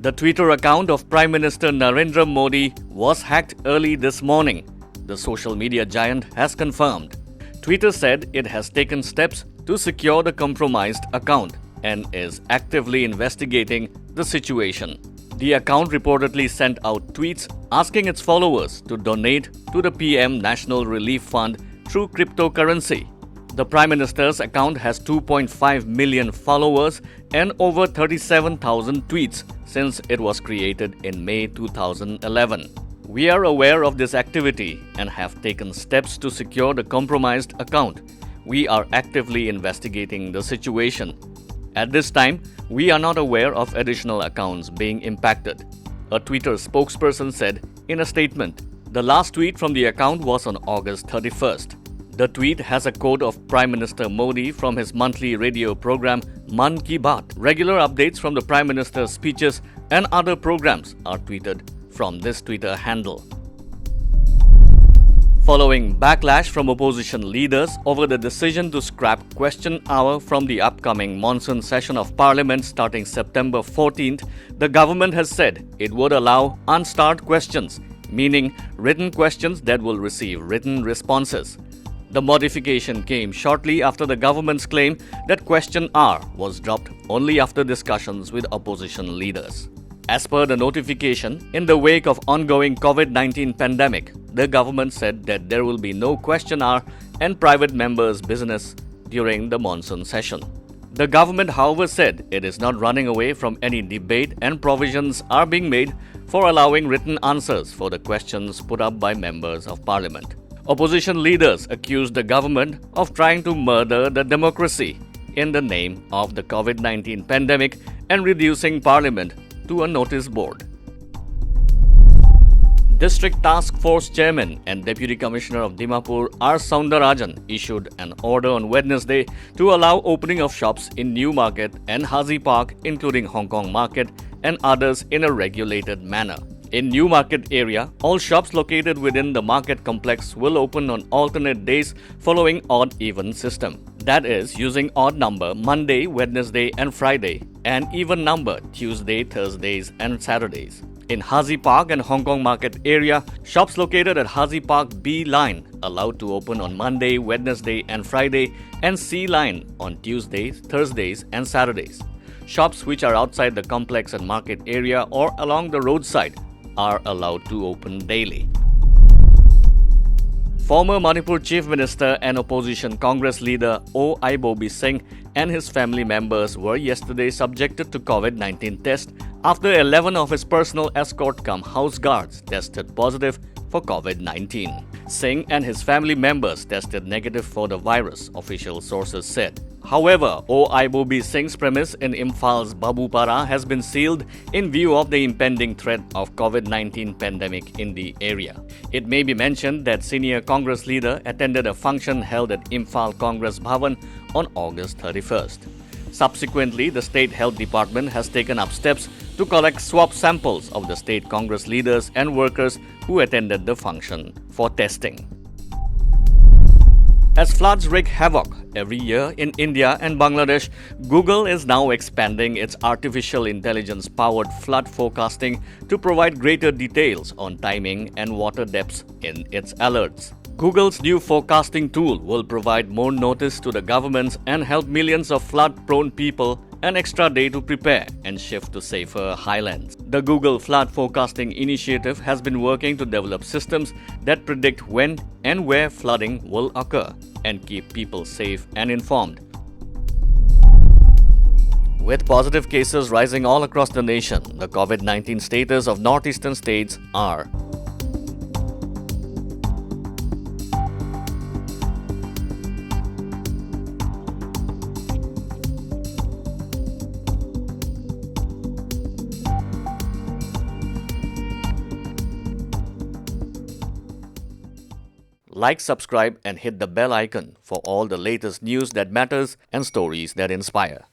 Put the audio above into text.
The Twitter account of Prime Minister Narendra Modi was hacked early this morning, the social media giant has confirmed. Twitter said it has taken steps to secure the compromised account and is actively investigating the situation. The account reportedly sent out tweets asking its followers to donate to the PM National Relief Fund through cryptocurrency. The Prime Minister's account has 2.5 million followers and over 37,000 tweets since it was created in May 2011. We are aware of this activity and have taken steps to secure the compromised account. We are actively investigating the situation. At this time, we are not aware of additional accounts being impacted, a Twitter spokesperson said in a statement. The last tweet from the account was on August 31st. The tweet has a quote of Prime Minister Modi from his monthly radio program Mann Ki Baat. Regular updates from the Prime Minister's speeches and other programs are tweeted from this Twitter handle. Following backlash from opposition leaders over the decision to scrap Question Hour from the upcoming monsoon session of Parliament starting September 14th, the government has said it would allow unstarred questions, meaning written questions that will receive written responses. The modification came shortly after the government's claim that Question Hour was dropped only after discussions with opposition leaders. As per the notification, in the wake of ongoing COVID-19 pandemic, the government said that there will be no question hour and private members' business during the monsoon session. The government, however, said it is not running away from any debate and provisions are being made for allowing written answers for the questions put up by members of parliament. Opposition leaders accused the government of trying to murder the democracy in the name of the COVID-19 pandemic and reducing parliament to a notice board. District Task Force Chairman and Deputy Commissioner of Dimapur R. Soundarajan issued an order on Wednesday to allow opening of shops in New Market and Hazy Park, including Hong Kong Market and others, in a regulated manner. In New Market area, all shops located within the market complex will open on alternate days following odd-even system. That is, using odd number Monday, Wednesday and Friday and even number Tuesday, Thursdays and Saturdays. In Hazy Park and Hong Kong Market area, shops located at Hazy Park B line allowed to open on Monday, Wednesday and Friday, and C line on Tuesdays, Thursdays and Saturdays. Shops which are outside the complex and market area or along the roadside are allowed to open daily. Former Manipur Chief Minister and opposition Congress leader O. Aibobi Singh and his family members were yesterday subjected to COVID-19 test after 11 of his personal escort cum house guards tested positive for COVID-19. Singh and his family members tested negative for the virus, official sources said. However, O. Aibobi Singh's premise in Imphaal's Babupara has been sealed in view of the impending threat of COVID-19 pandemic in the area. It may be mentioned that senior Congress leader attended a function held at Imphaal Congress Bhavan on August 31st. Subsequently, the State Health Department has taken up steps to collect swab samples of the state Congress leaders and workers who attended the function for testing. As floods wreak havoc every year in India and Bangladesh, Google is now expanding its artificial intelligence-powered flood forecasting to provide greater details on timing and water depths in its alerts. Google's new forecasting tool will provide more notice to the governments and help millions of flood-prone people an extra day to prepare and shift to safer highlands. The Google Flood Forecasting Initiative has been working to develop systems that predict when and where flooding will occur and keep people safe and informed. With positive cases rising all across the nation, the COVID-19 status of northeastern states are: like, subscribe and hit the bell icon for all the latest news that matters and stories that inspire.